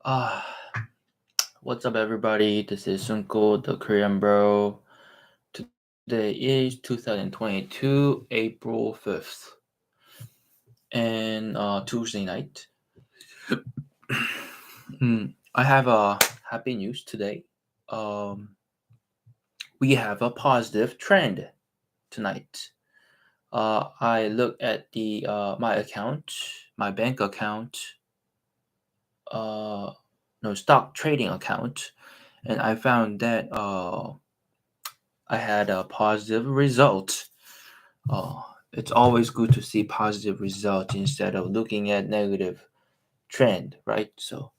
Ah, what's up, everybody? This is Sunko, the Korean bro. Today is 2022, April 5th, and Tuesday night. I have a happy news today. Um, we have a positive trend tonight. I look at the my account, my bank account, uh, no stock trading account, and I found that I had a positive result. It's always good to see positive results instead of looking at negative trend, right? So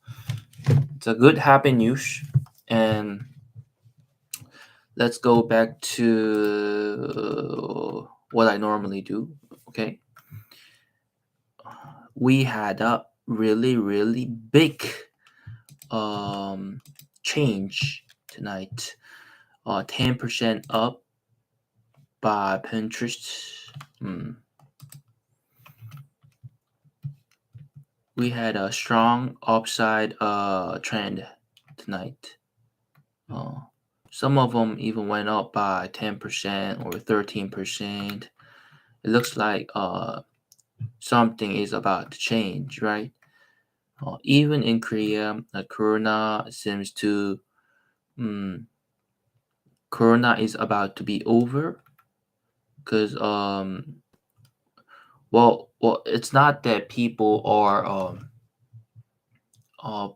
it's a good happy news. And let's go back to what I normally do. Okay, we had a really big um change tonight. 10% up by Pinterest. We had a strong upside trend tonight. Some of them even went up by 10% or 13%. It looks like something is about to change, right? Even in Korea, um, Corona is about to be over because well, it's not that people are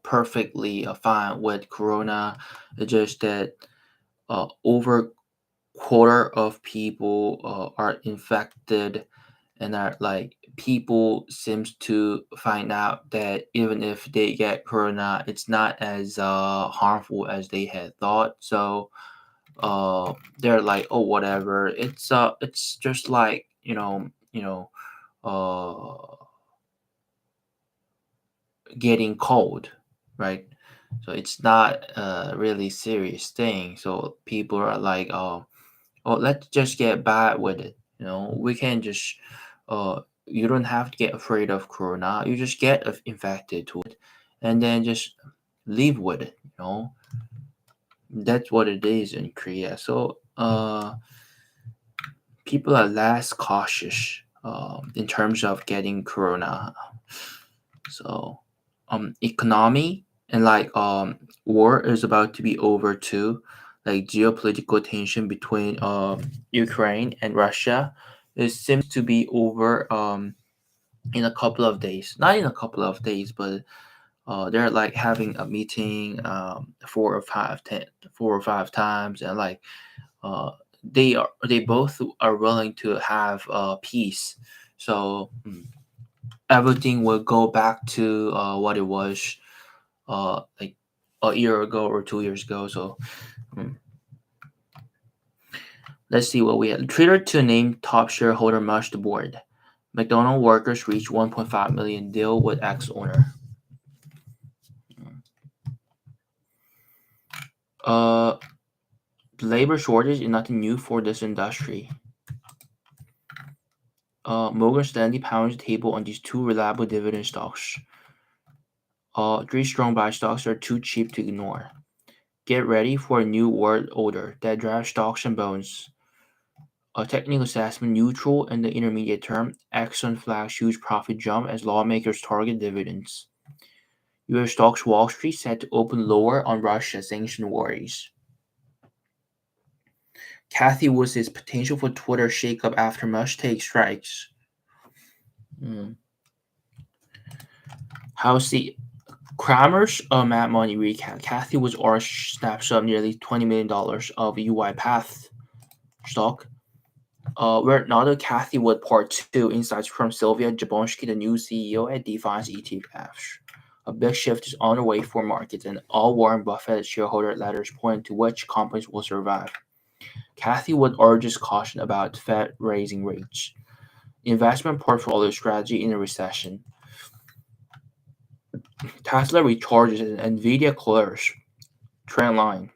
perfectly fine with Corona. It's just that over quarter of people are infected, and are like people seems to find out that even if they get corona, it's not as harmful as they had thought. So they're like, oh, whatever, it's just like uh getting cold, right? So it's not a really serious thing. So people are like, oh, let's just get bad with it. We can just, you don't have to get afraid of corona. You just get infected to it, and then just live with it. That's what it is in Korea. So, people are less cautious in terms of getting corona. So, economy and like war is about to be over too. Like geopolitical tension between Ukraine and Russia, it seems to be over in a couple of days. Not in a couple of days, but they're like having a meeting 4 or 5 times, and like they both are willing to have peace. So everything will go back to what it was like a year ago or 2 years ago. So mm, let's see what we had. Twitter to name top shareholder merged board. McDonald workers reach 1.5 million deal with ex owner. Uh, labor shortage is nothing new for this industry. Morgan Stanley pounds the table on these two reliable dividend stocks. Three strong buy stocks are too cheap to ignore. Get ready for a new world order that drives stocks and bones. A technical assessment neutral in the intermediate term. Exxon flags huge profit jump as lawmakers target dividends. U.S. stocks Wall Street set to open lower on Russia sanction worries. Kathy Wood's potential for Twitter shakeup after Musk take strikes. How's the Kramer's Mad Money recap? Kathy Wood's Orange snaps up nearly $20 million of UiPath stock. We're another Kathy Wood Part 2 insights from Sylvia Jablonski, the new CEO at DeFi's ETFs. A big shift is on the way for markets, and all Warren Buffett shareholder letters point to which companies will survive. Kathy Wood urges caution about Fed raising rates. Investment portfolio strategy in a recession. Tesla recharges and Nvidia clears. Trend line.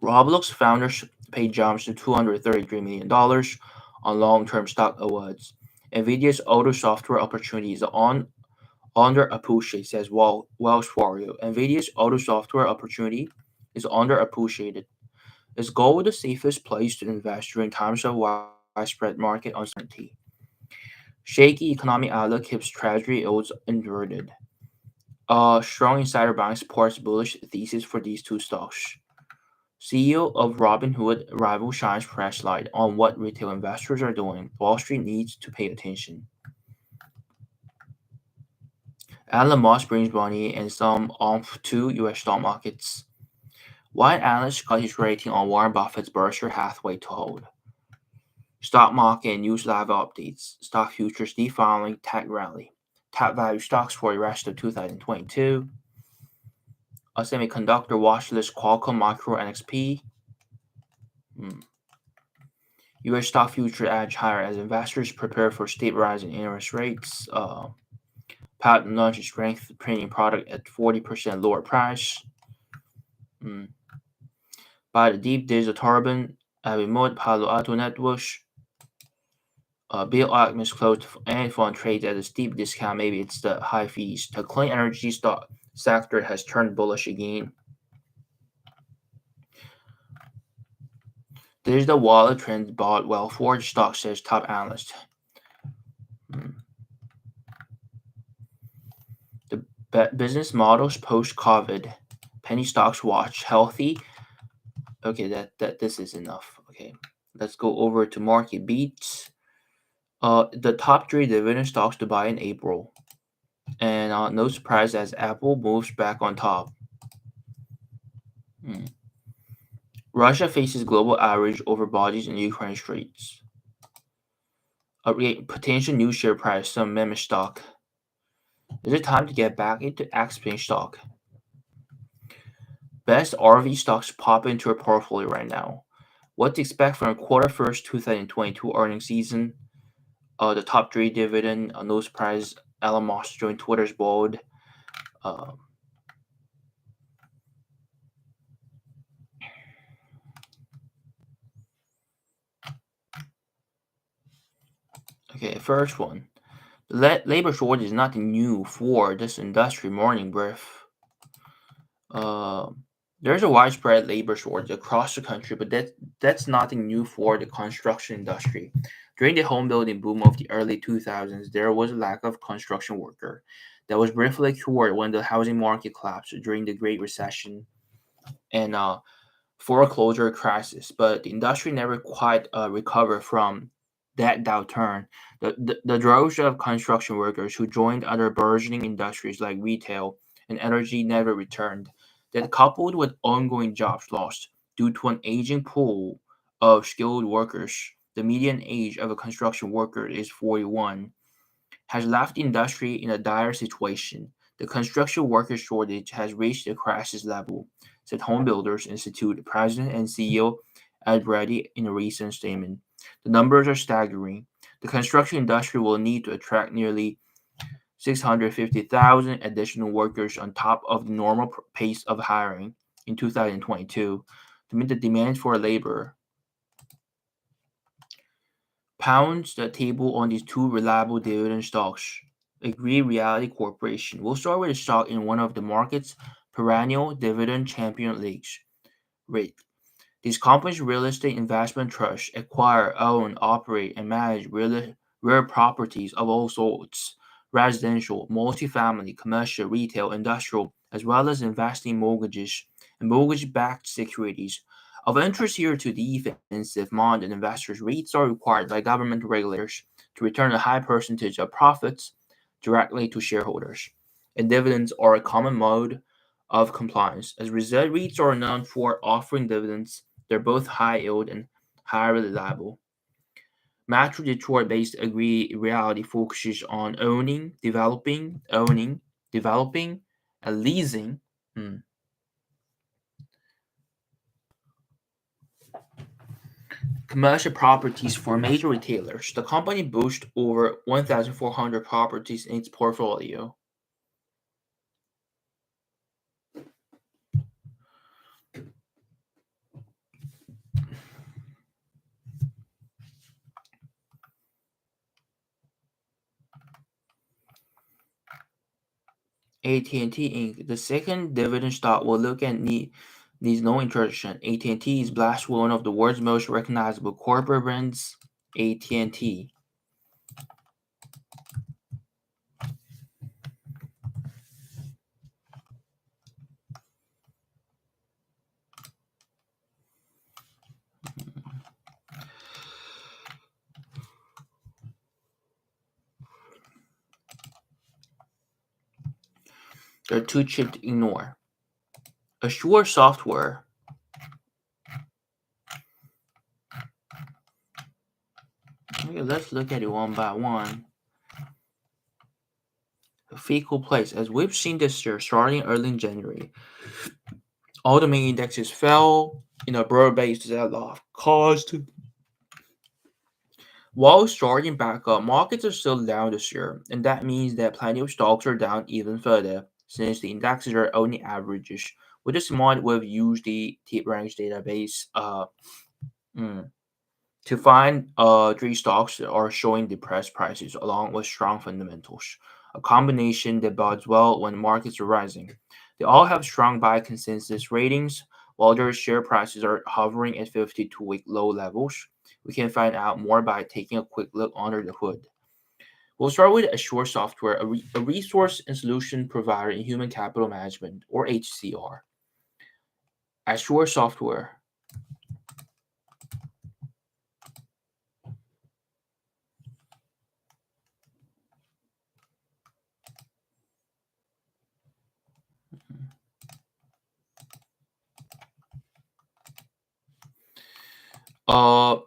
Roblox founders pay jumps to $233 million on long-term stock awards. Nvidia's auto software opportunity is on underappreciated, says Wells Fargo. Nvidia's auto software opportunity is underappreciated. Is gold the safest place to invest during times of widespread market uncertainty? Shaky economic outlook keeps treasury yields inverted. Strong insider buying supports bullish thesis for these two stocks. CEO of Robinhood rival shines fresh light on what retail investors are doing. Wall Street needs to pay attention. Elon Musk brings money and some oomph to U.S. stock markets. Why analysts cut his rating on Warren Buffett's Berkshire Hathaway to hold? Stock market and news live updates. Stock futures defiling tech rally. Top value stocks for the rest of 2022. A semiconductor watch list Qualcomm, Micro, NXP. U.S. stock future edge higher as investors prepare for steep rise in interest rates. Patent launches strength printing product at 40% lower price. Buy the deep digital turbine, Abbey Mode, Palo Alto Networks. Bill Ackman's closed and fund trades at a steep discount. Maybe it's the high fees. The clean energy stock sector has turned bullish again. Digital wallet trend bought well for stock, says top analyst. The business models post-COVID. Penny stocks watch healthy. Okay, that this is enough. Okay, let's go over to market beats. The top 3 dividend stocks to buy in April, and no surprise as Apple moves back on top. Russia faces global outrage over bodies in Ukraine streets. Potential new share price, some meme stock. Is it time to get back into Xpeng stock? Best RV stocks pop into your portfolio right now. What to expect from Q1 2022 earnings season? The top 3 dividend, no surprise. Elon Musk joined Twitter's board. Okay, first one. Labor shortage is nothing new for this industry. Morning brief. There's a widespread labor shortage across the country, but that's nothing new for the construction industry. During the home building boom of the early 2000s, there was a lack of construction worker that was briefly cured when the housing market collapsed during the Great Recession and foreclosure crisis. But the industry never quite recovered from that downturn. The droves of construction workers who joined other burgeoning industries like retail and energy never returned. That, coupled with ongoing jobs lost due to an aging pool of skilled workers, the median age of a construction worker is 41, has left the industry in a dire situation. The construction worker shortage has reached a crisis level, said Home Builders Institute President and CEO Ed Brady in a recent statement. The numbers are staggering. The construction industry will need to attract nearly 650,000 additional workers on top of the normal pace of hiring in 2022 to meet the demand for labor. Pounds the table on these 2 reliable dividend stocks. Agree Reality Corporation. We'll start with a stock in one of the market's perennial dividend champion leagues. REIT. These companies' real estate investment trusts acquire, own, operate, and manage real properties of all sorts: residential, multifamily, commercial, retail, industrial, as well as investing mortgages and mortgage-backed securities. Of interest here to defensive-minded investors, REITs are required by government regulators to return a high percentage of profits directly to shareholders, and dividends are a common mode of compliance. As a result, REITs are known for offering dividends. They're both high yield and highly reliable. Metro Detroit-based Agree Reality focuses on developing, and leasing commercial properties for major retailers. The company boasts over 1,400 properties in its portfolio. AT&T Inc., the second dividend stock will look at needs no introduction. AT&T is blessed with one of the world's most recognizable corporate brands, AT&T. There are two chips to ignore. Assure Software. Okay, let's look at it one by one. The fecal place. As we've seen this year, starting early in January, all the main indexes fell in a broad-based sell-off caused. While starting back up, markets are still down this year, and that means that plenty of stocks are down even further, since the indexes are only averages. With this in mind, we've used the TipRanks database mm, to find three stocks that are showing depressed prices along with strong fundamentals, a combination that bodes well when markets are rising. They all have strong buy consensus ratings, while their share prices are hovering at 52-week low levels. We can find out more by taking a quick look under the hood. We'll start with Assure Software, a resource and solution provider in human capital management, or HCR. Assure Software.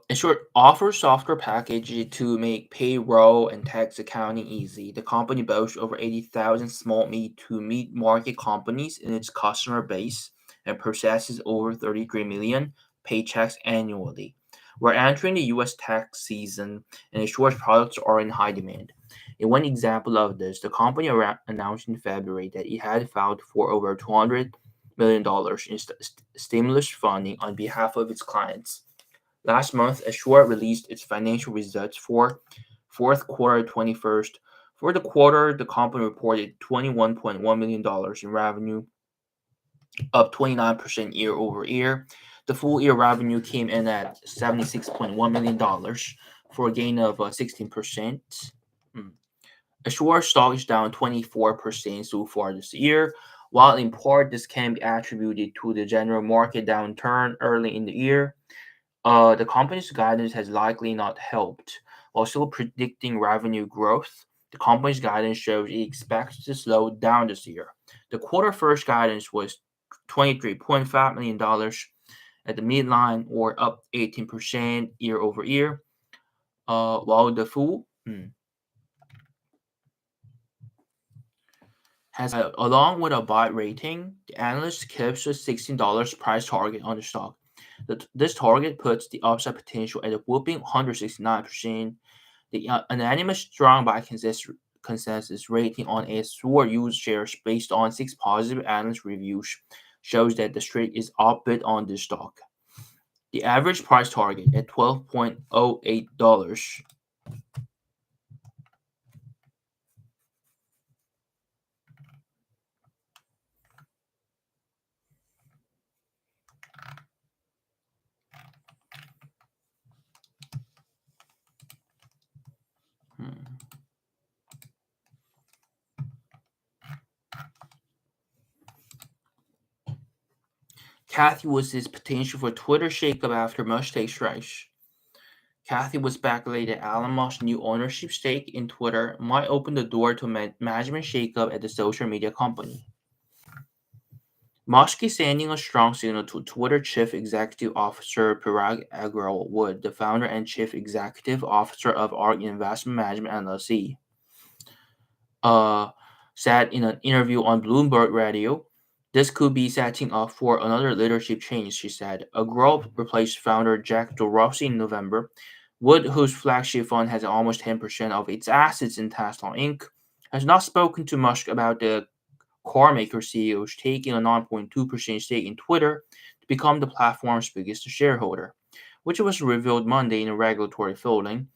In short, offers software package to make payroll and tax accounting easy. The company boasts over 80,000 small to mid-market companies in its customer base and processes over 33 million paychecks annually. We're entering the U.S. tax season, and Assure's products are in high demand. In one example of this, the company announced in February that it had filed for over $200 million in stimulus funding on behalf of its clients. Last month, Assure released its financial results for fourth quarter 21st. For the quarter, the company reported $21.1 million in revenue, up 29% year over year. The full year revenue came in at $76.1 million for a gain of 16%. Assure stock is down 24% so far this year. While in part this can be attributed to the general market downturn early in the year, the company's guidance has likely not helped. While still predicting revenue growth, the company's guidance shows it expects to slow down this year. The quarter first guidance was $23.5 million at the midline, or up 18% year over year, while the full has along with a buy rating, the analyst keeps a $16 price target on the stock. This target puts the upside potential at a whopping 169%. The unanimous strong buy consensus rating on Assure used shares based on 6 positive analyst reviews shows that the street is upbid on this stock. The average price target at $12.08. Cathy Woods' potential for Twitter shakeup after Musk takes strikes. Cathy Wood speculated Elon Musk's new ownership stake in Twitter might open the door to management shakeup at the social media company. Musk is sending a strong signal to Twitter Chief Executive Officer Parag Agrawal, the founder and Chief Executive Officer of ARK Investment Management LLC. Said in an interview on Bloomberg Radio, this could be setting up for another leadership change, she said. Agrawal replaced founder Jack Dorsey in November. Wood, whose flagship fund has almost 10% of its assets in Tesla Inc., has not spoken to Musk about the carmaker CEO taking a 9.2% stake in Twitter to become the platform's biggest shareholder, which was revealed Monday in a regulatory filing.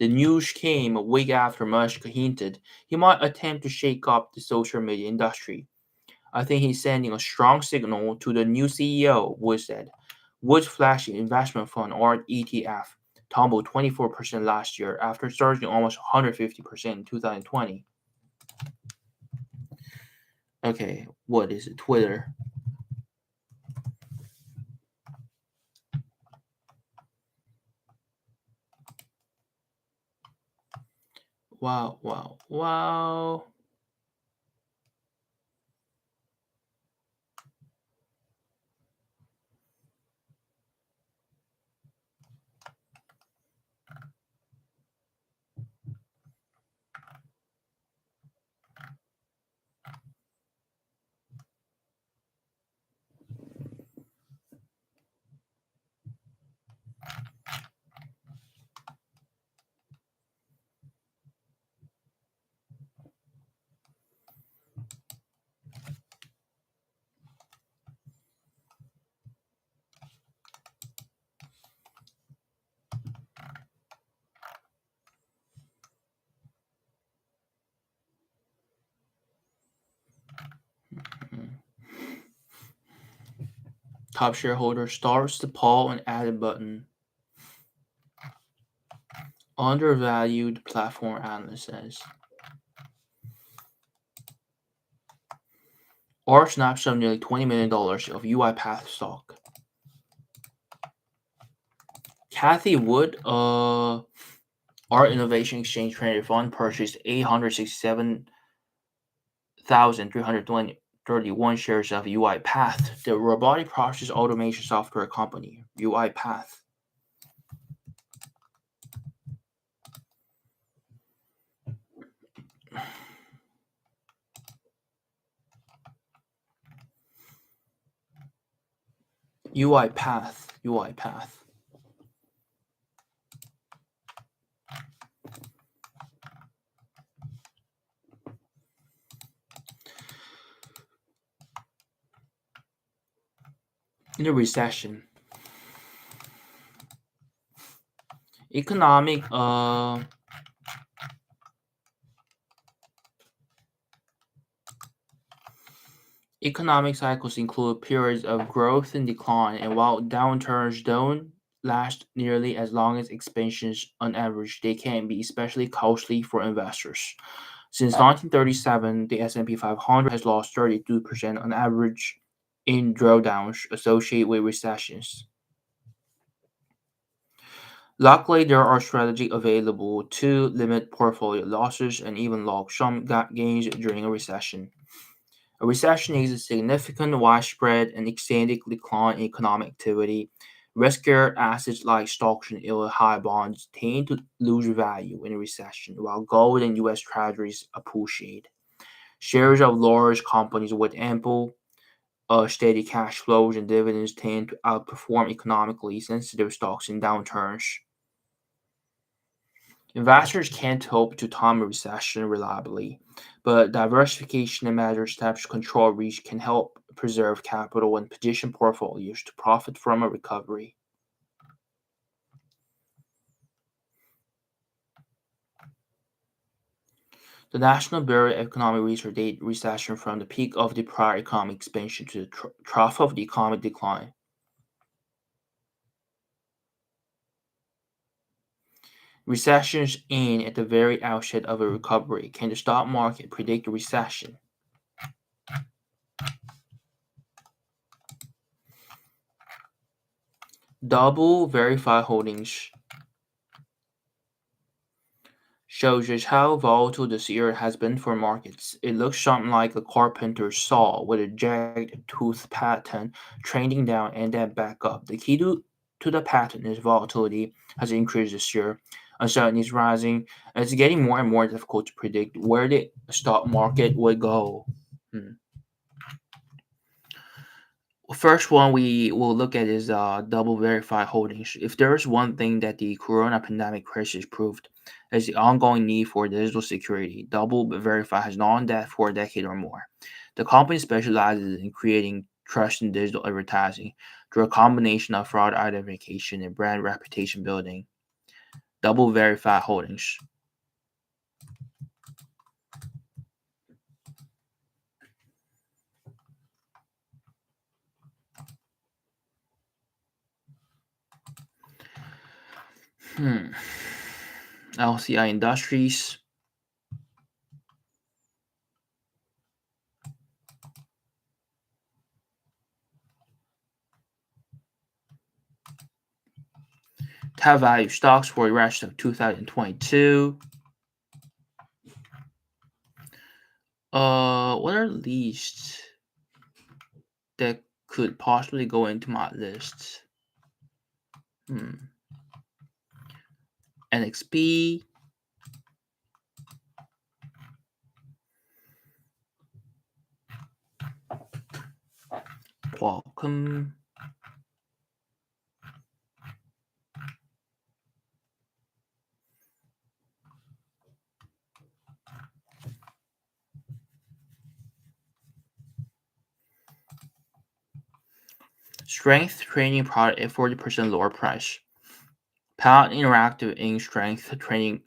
The news came a week after Musk hinted he might attempt to shake up the social media industry. I think he's sending a strong signal to the new CEO, Wood said. Wood's flagship investment fund, or ETF, tumbled 24% last year after surging almost 150% in 2020. Okay, what is it? Twitter. Wow, wow, wow. Top shareholder starts the poll and added button. Undervalued platform analyst says. Or snapshot of nearly $20 million of UiPath stock. Kathy Wood, Art Innovation Exchange Traded Fund, purchased 867,331 shares of UiPath, the robotic process automation software company. UiPath. UiPath. In the recession, economic cycles include periods of growth and decline, and while downturns don't last nearly as long as expansions on average, they can be especially costly for investors. Since 1937, the S&P 500 has lost 32% on average in drawdowns associated with recessions. Luckily, there are strategies available to limit portfolio losses and even log some gains during a recession. A recession is a significant, widespread, and extended decline in economic activity. Riskier assets like stocks and high bonds tend to lose value in a recession, while gold and U.S. Treasuries appreciate. Shares of large companies with ample, steady cash flows and dividends tend to outperform economically sensitive stocks in downturns. Investors can't hope to time a recession reliably, but diversification and measured steps to control risk can help preserve capital and position portfolios to profit from a recovery. The National Bureau of Economic Research dated recession from the peak of the prior economic expansion to the trough of the economic decline. Recessions end at the very outset of a recovery. Can the stock market predict a recession? Double verified holdings shows just how volatile this year has been for markets. It looks something like a carpenter's saw with a jagged tooth pattern trending down and then back up. The key to the pattern is volatility has increased this year. Uncertainty is rising, and it's getting more and more difficult to predict where the stock market would go. Hmm. First one we will look at is double verified holdings. If there's one thing that the corona pandemic crisis proved, is the ongoing need for digital security. Double Verify has known that for a decade or more. The company specializes in creating trust in digital advertising through a combination of fraud identification and brand reputation building. double verified holdings. LCI Industries. Top value stocks for the rest of 2022. What are the least that could possibly go into my list? NXP. Qualcomm. Strength training product at 40% lower price. Palette Interactive Ink Strength training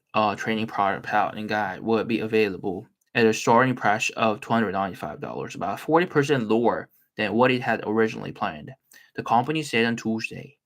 product palette and guide will be available at a starting price of $295, about 40% lower than what it had originally planned. The company said on Tuesday.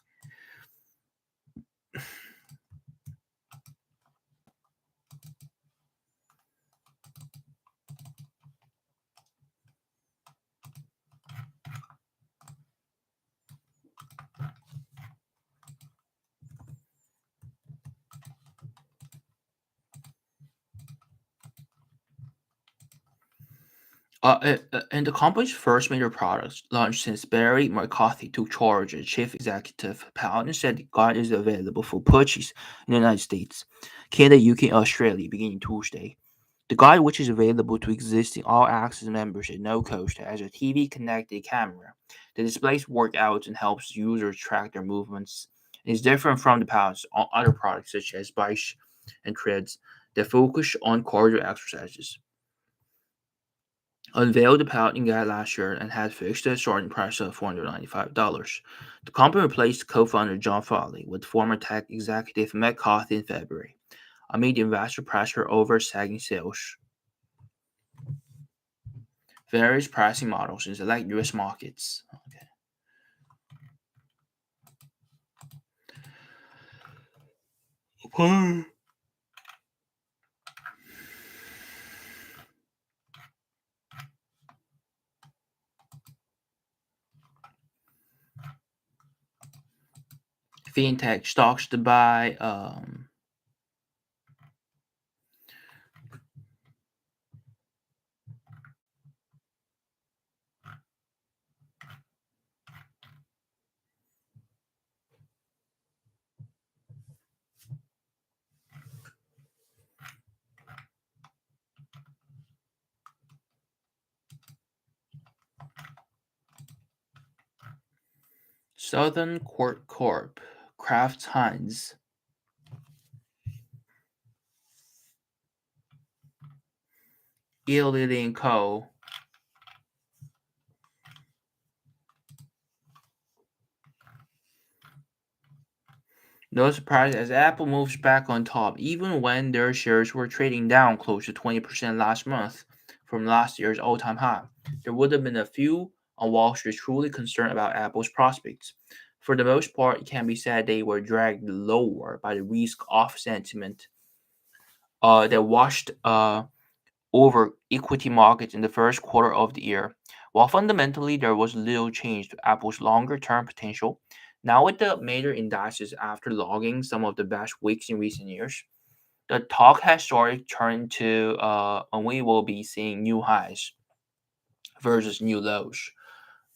And the company's first major product launched since Barry McCarthy took charge as chief executive. Paladin said the guide is available for purchase in the United States, Canada, UK, and Australia beginning Tuesday. The guide, which is available to existing All Access members at no cost, has a TV-connected camera that displays workouts and helps users track their movements. It is different from the past other products such as bikes and treads that focus on cardio exercises. Unveiled the Paladin guide last year and had fixed the starting price of $495. The company replaced co-founder John Foley with former tech executive Matt McCarthy in February, amid investor pressure over sagging sales. Various pricing models in select U.S. markets. Okay. Fintech stocks to buy. Southern Court Corp, Kraft Heinz, Eli & Co. No surprise as Apple moves back on top, even when their shares were trading down close to 20% last month from last year's all-time high. There would have been a few on Wall Street truly concerned about Apple's prospects. For the most part, it can be said they were dragged lower by the risk-off sentiment that washed over equity markets in the first quarter of the year. While fundamentally there was little change to Apple's longer-term potential, now with the major indices after logging some of the best weeks in recent years, the talk has started turning to when we will be seeing new highs versus new lows.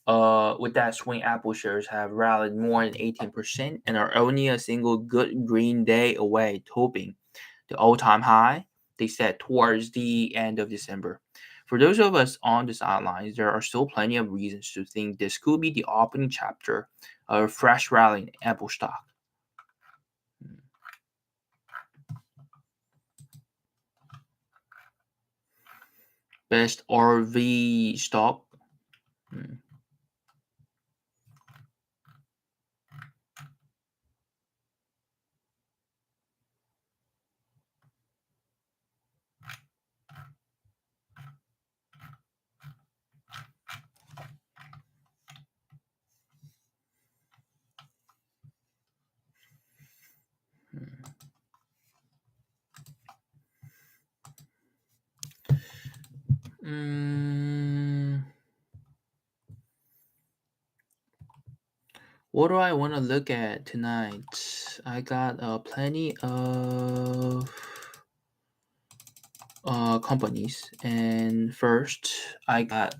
With that swing, Apple shares have rallied more than 18% and are only a single good green day away, topping the all-time high they set towards the end of December. For those of us on the sidelines, there are still plenty of reasons to think this could be the opening chapter of a fresh rally in Apple stock. Best RV stock. Mm, what do I want to look at tonight? I got plenty of companies, and first I got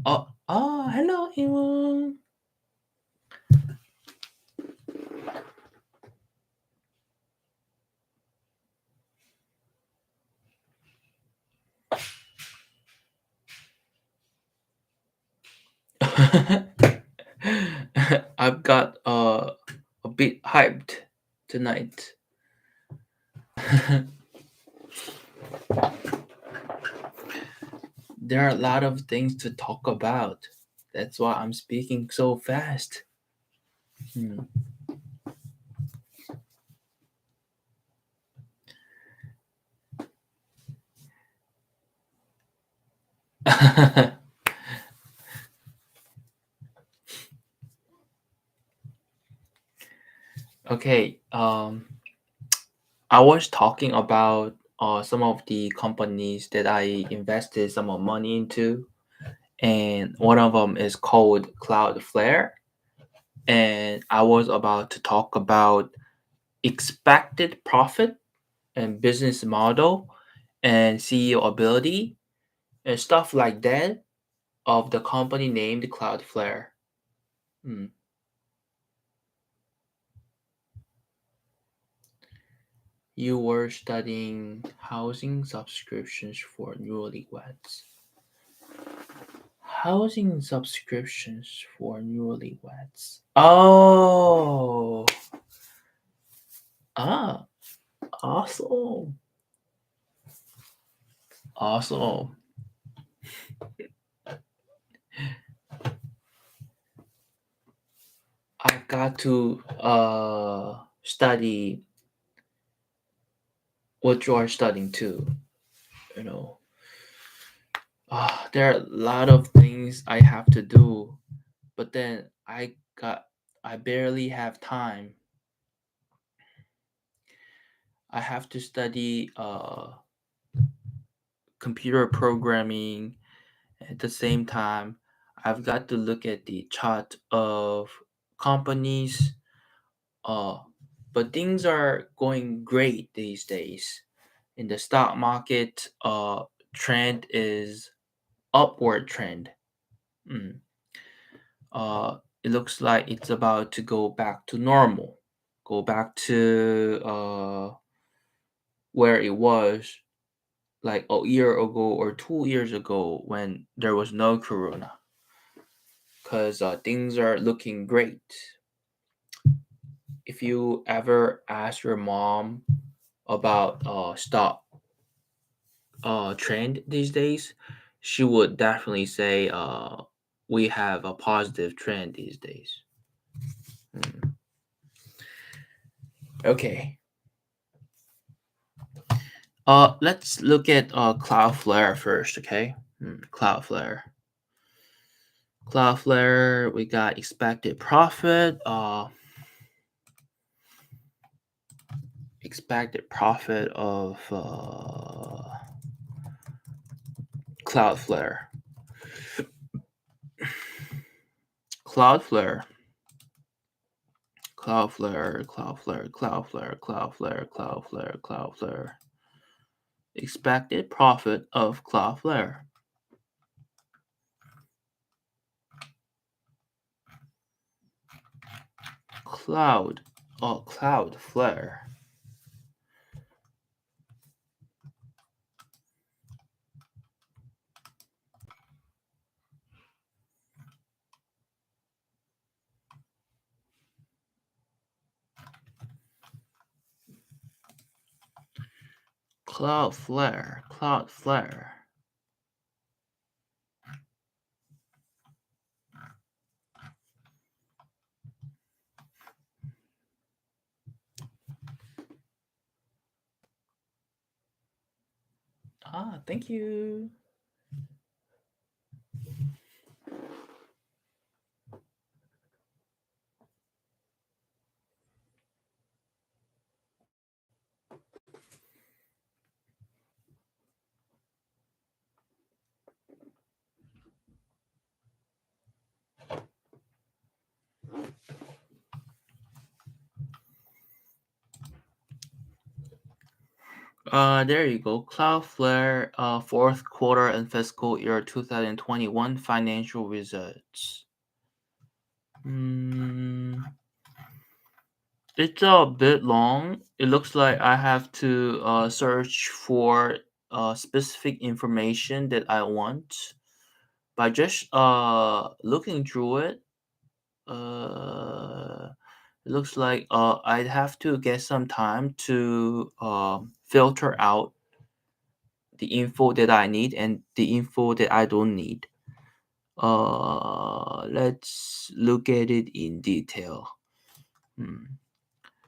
hello everyone. I've got a bit hyped tonight. There are a lot of things to talk about. That's why I'm speaking so fast. Hmm. Okay. I was talking about some of the companies that I invested some of money into, and one of them is called Cloudflare. And I was about to talk about expected profit and business model and CEO ability and stuff like that of the company named Cloudflare. Hmm. You were studying housing subscriptions for newlyweds. Housing subscriptions for newlyweds. Oh, ah, awesome, awesome. I've got to study what you are studying too. You know, there are a lot of things I have to do, but then I barely have time. I have to study computer programming. At the same time, I've got to look at the chart of companies. Uh, but things are going great these days. In the stock market, trend is upward trend. Mm. It looks like it's about to go back to normal, go back to where it was like a year ago or 2 years ago when there was no corona, because things are looking great. If you ever ask your mom about stock trend these days, she would definitely say we have a positive trend these days. Mm. Okay. Let's look at Cloudflare first, okay? Cloudflare. Cloudflare, we got expected profit. Expected profit of Cloudflare. Cloudflare. Cloudflare, Cloudflare, Cloudflare, Cloudflare, Cloudflare, Cloudflare. Expected profit of Cloudflare. Cloudflare. Cloudflare. Thank you. There you go. Cloudflare, fourth quarter and fiscal year 2021 financial results. It's a bit long. It looks like I have to search for specific information that I want. By just looking through it, it looks like I'd have to get some time to filter out the info that I need and the info that I don't need. Let's look at it in detail.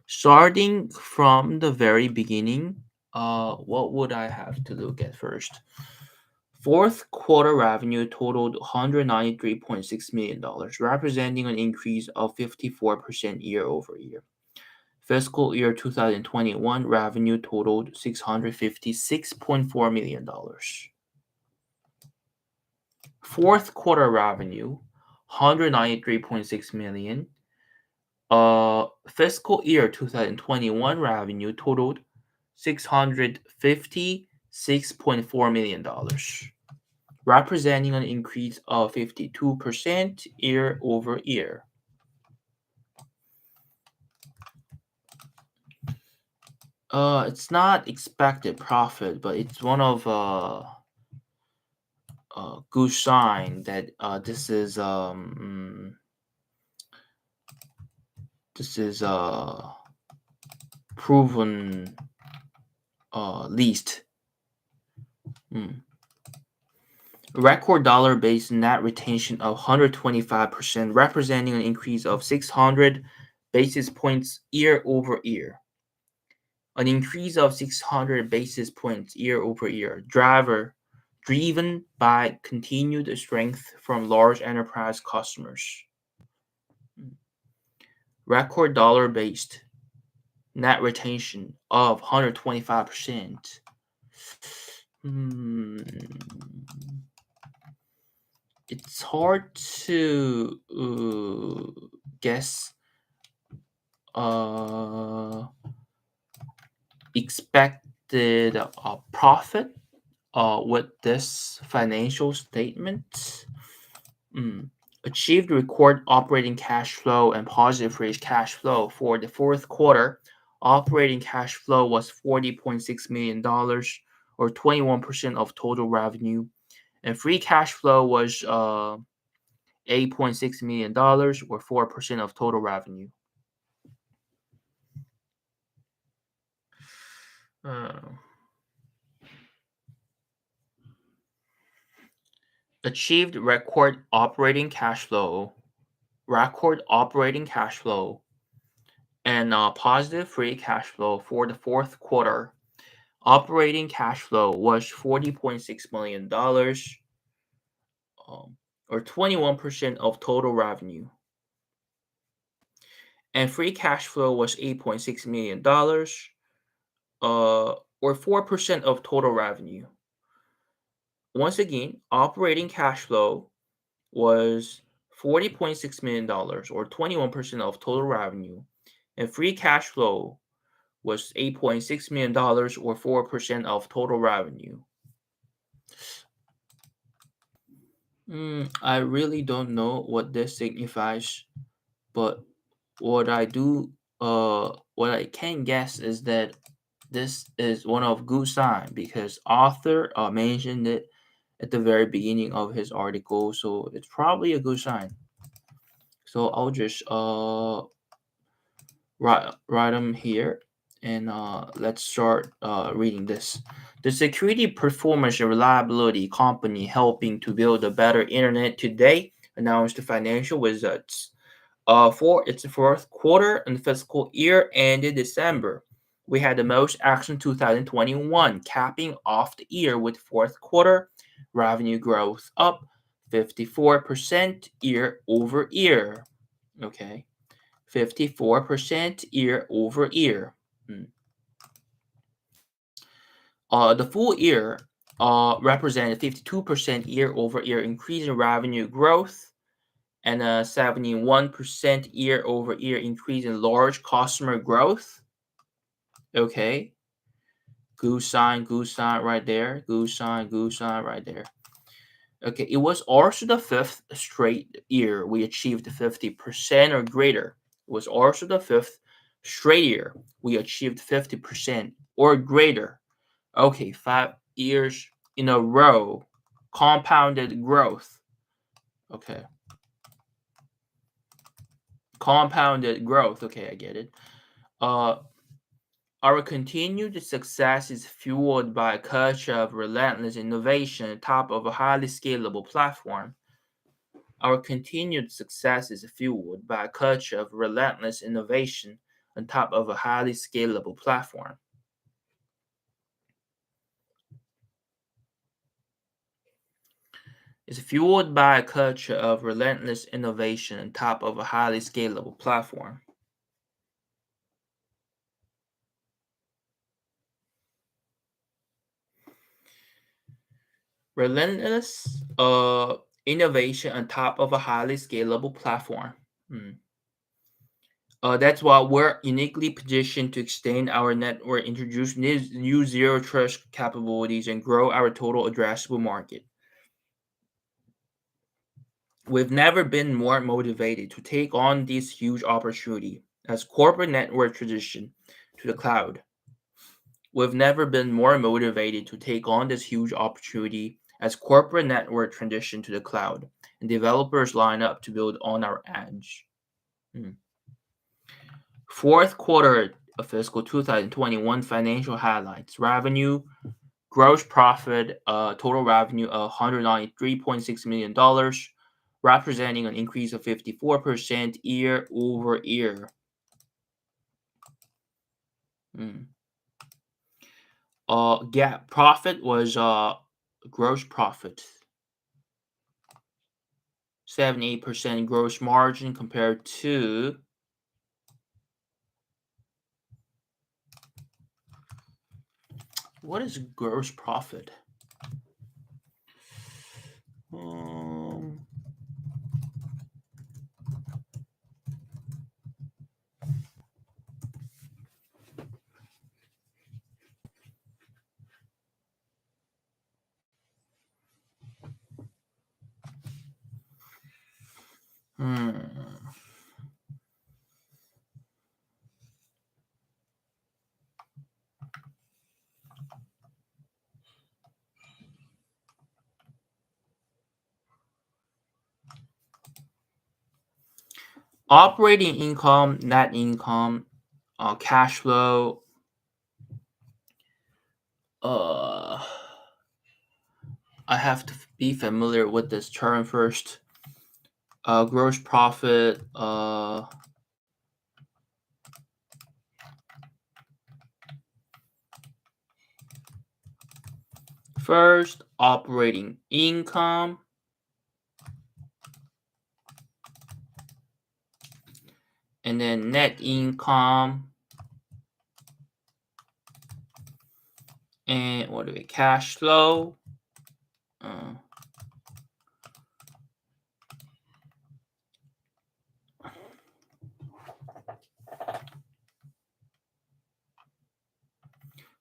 Starting from the very beginning, what would I have to look at first? Fourth quarter revenue totaled $193.6 million, representing an increase of 54% year over year. Fiscal year 2021 revenue totaled $656.4 million. Fourth quarter revenue, 193.6 million. Fiscal year 2021 revenue totaled $656.4 million, representing an increase of 52% year over year. It's not expected profit, but it's one of good sign that this is proven least. Record dollar-based net retention of 125%, representing an increase of 600 basis points year over year. An increase of 600 basis points year over year, driven by continued strength from large enterprise customers. Record dollar-based net retention of 125%. It's hard to guess expected profit with this financial statement. Achieved record operating cash flow and positive free cash flow for the fourth quarter. Operating cash flow was $40.6 million, or 21% of total revenue, and free cash flow was $8.6 million, or 4% of total revenue. Achieved record operating cash flow, and positive free cash flow for the fourth quarter. Operating cash flow was $40.6 million, or 21% of total revenue. And free cash flow was $8.6 million, or 4% of total revenue. Once again, operating cash flow was $40.6 million, or 21% of total revenue, and free cash flow was $8.6 million, or 4% of total revenue. I really don't know what this signifies, but what I can guess is that this is one of good sign, because author mentioned it at the very beginning of his article, so it's probably a good sign. So I'll just write them here, and let's start reading this. The security, performance, and reliability company helping to build a better internet today announced financial results for its fourth quarter and fiscal year ended December. We had the most action 2021, capping off the year with fourth quarter revenue growth up 54% year over year. Okay, 54% year over year. The full year represented 52% year over year increase in revenue growth, and a 71% year over year increase in large customer growth. Okay. Goose sign right there. Goose sign right there. Okay, it was also the fifth straight year we achieved 50% or greater. It was also the fifth straight year we achieved 50% or greater. Okay, 5 years in a row, compounded growth. Okay, compounded growth. Okay, I get it. Uh, Our continued success is fueled by a culture of relentless innovation on top of a highly scalable platform. Our continued success is fueled by a culture of relentless innovation on top of a highly scalable platform. It's fueled by a culture of relentless innovation on top of a highly scalable platform. Relentless innovation on top of a highly scalable platform. Hmm. That's why we're uniquely positioned to extend our network, introduce new zero trust capabilities, and grow our total addressable market. We've never been more motivated to take on this huge opportunity as corporate network transition to the cloud. We've never been more motivated to take on this huge opportunity as corporate network transition to the cloud and developers line up to build on our edge. Hmm. Fourth quarter of fiscal 2021 financial highlights: revenue, gross profit, total revenue of $193.6 million, representing an increase of 54% year over year. GAAP profit was gross profit, 78% gross margin compared to what is gross profit? Operating income, net income, cash flow. I have to be familiar with this term first. Gross profit. First, operating income. And then net income. And what do we cash flow?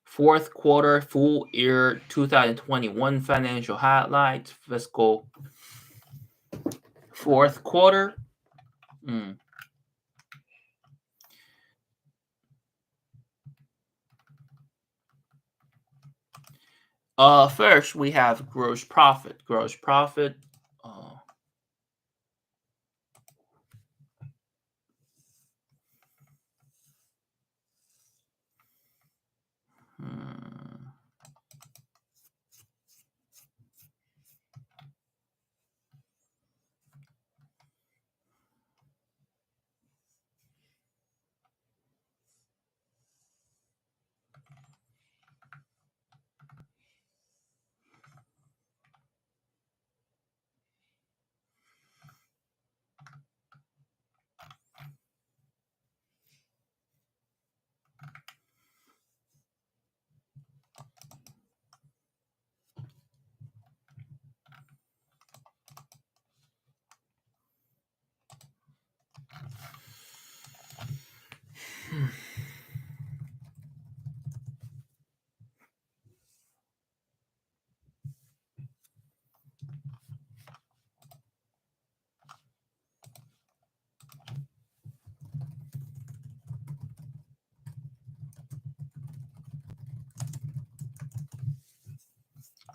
Fourth quarter, full year 2021 financial highlights, fiscal fourth quarter. First we have gross profit. Gross profit.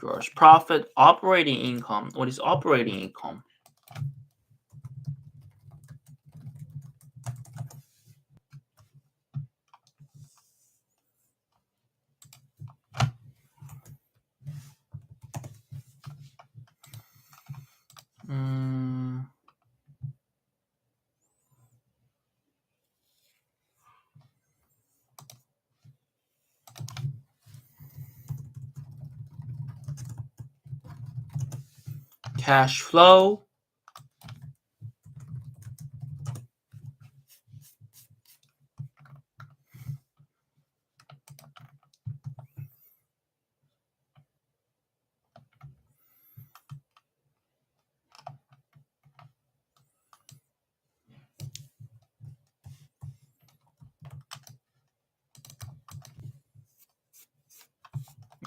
Gross profit, operating income. What is operating income? Cash flow.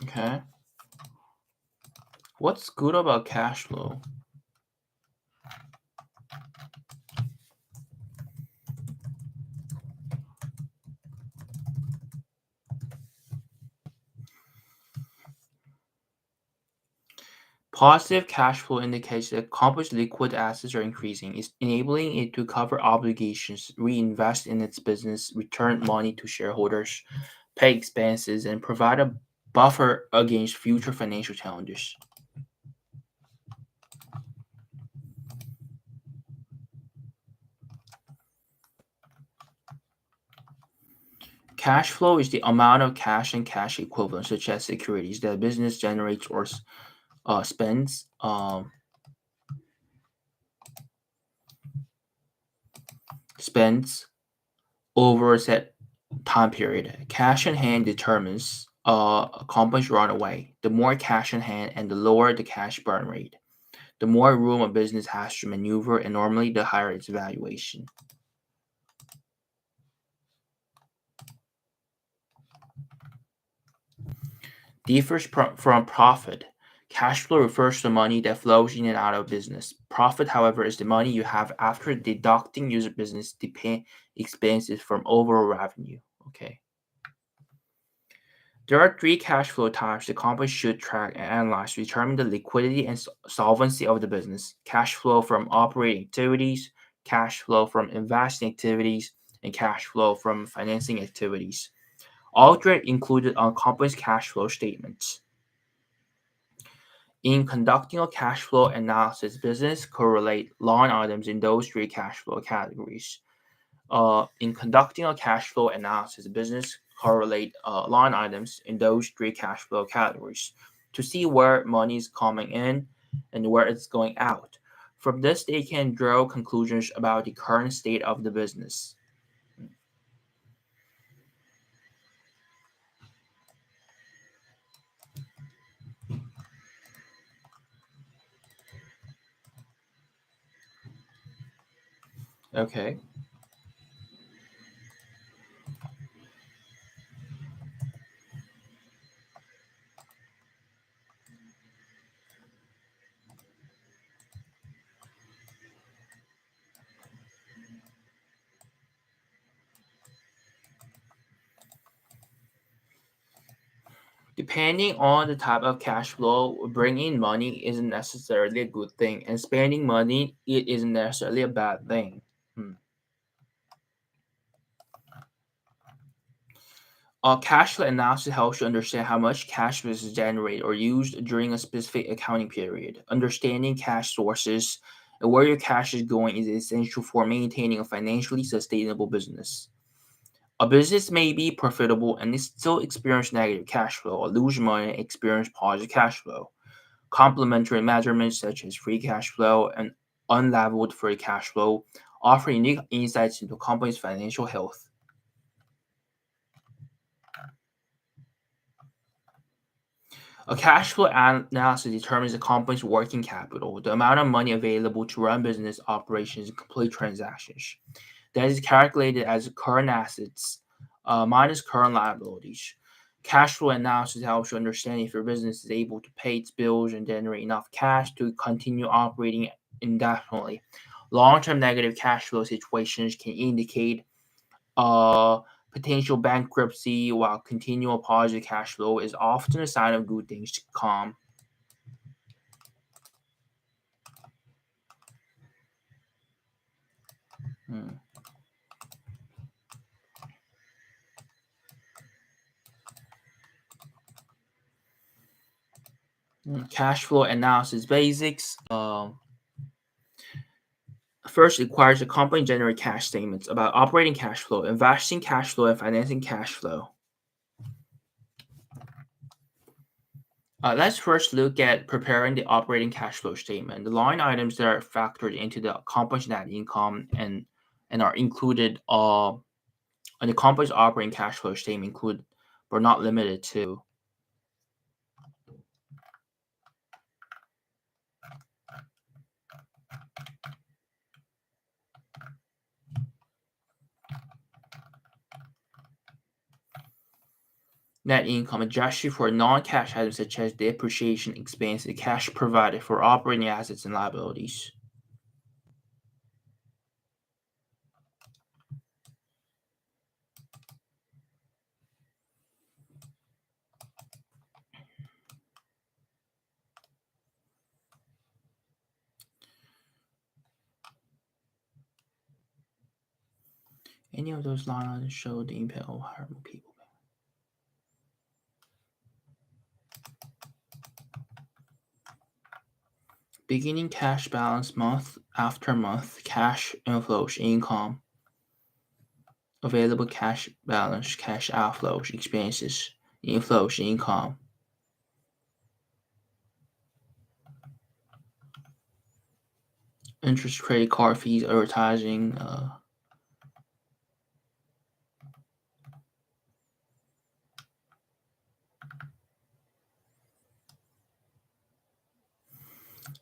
Okay. What's good about cash flow? Positive cash flow indicates that company's liquid assets are increasing, is enabling it to cover obligations, reinvest in its business, return money to shareholders, pay expenses, and provide a buffer against future financial challenges. Cash flow is the amount of cash and cash equivalents, such as securities, that a business generates or spends spends over a set time period. Cash in hand determines a company's runaway. The more cash in hand and the lower the cash burn rate, the more room a business has to maneuver, and normally the higher its valuation. Differs from profit. Cash flow refers to money that flows in and out of business. Profit, however, is the money you have after deducting user business expenses from overall revenue. Okay. There are three cash flow types the company should track and analyze to determine the liquidity and solvency of the business: cash flow from operating activities, cash flow from investing activities, and cash flow from financing activities. All three are included on company's cash flow statements. In conducting a cash flow analysis, business correlate line items in those three cash flow categories. In conducting a cash flow analysis, business correlate line items in those three cash flow categories to see where money is coming in and where it's going out. From this, they can draw conclusions about the current state of the business. Okay. Depending on the type of cash flow, bringing money isn't necessarily a good thing, and spending money it isn't necessarily a bad thing. Hmm. Cash flow analysis helps you understand how much cash was generated or used during a specific accounting period. Understanding cash sources and where your cash is going is essential for maintaining a financially sustainable business. A business may be profitable and still experience negative cash flow, or lose money and experience positive cash flow. Complementary measurements such as free cash flow and unlevered free cash flow offer unique insights into a company's financial health. A cash flow analysis determines a company's working capital, the amount of money available to run business operations and complete transactions. That is calculated as current assets minus current liabilities. Cash flow analysis helps you understand if your business is able to pay its bills and generate enough cash to continue operating indefinitely. Long-term negative cash flow situations can indicate potential bankruptcy, while continual positive cash flow is often a sign of good things to come. Cash flow analysis basics. First, it requires a company to generate cash statements about operating cash flow, investing cash flow, and financing cash flow. Let's first look at preparing the operating cash flow statement. The line items that are factored into the company's net income and are included on the company's operating cash flow statement include, but not limited to, net income adjusted for non-cash items such as depreciation expense, the cash provided for operating assets and liabilities. Any of those line items show the impact of hiring people. Beginning cash balance month after month, cash inflows, income, available cash balance, cash outflows, expenses, inflows, income. Interest, credit card fees, advertising,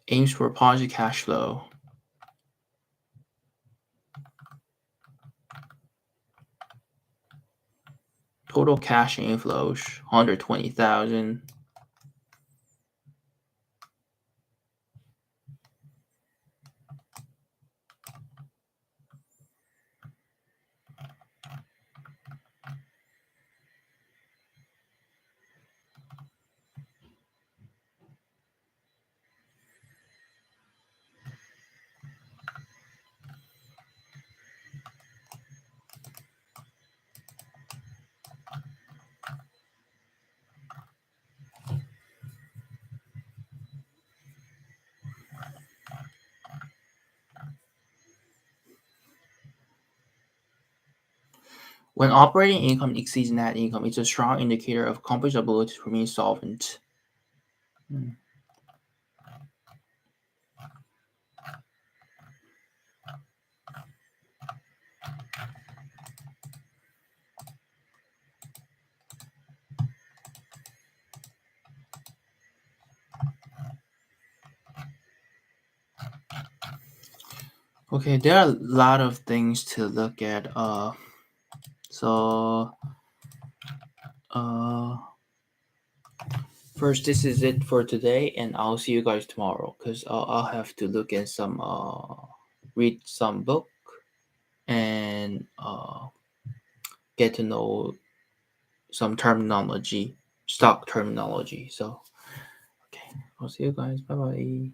aims for positive cash flow. Total cash inflows, 120,000. When operating income exceeds net income, it's a strong indicator of a company's ability to remain solvent. Okay, there are a lot of things to look at. First, this is it for today, and I'll see you guys tomorrow because I'll have to look at some, read some book, and get to know some terminology, stock terminology. So, okay, I'll see you guys. Bye bye.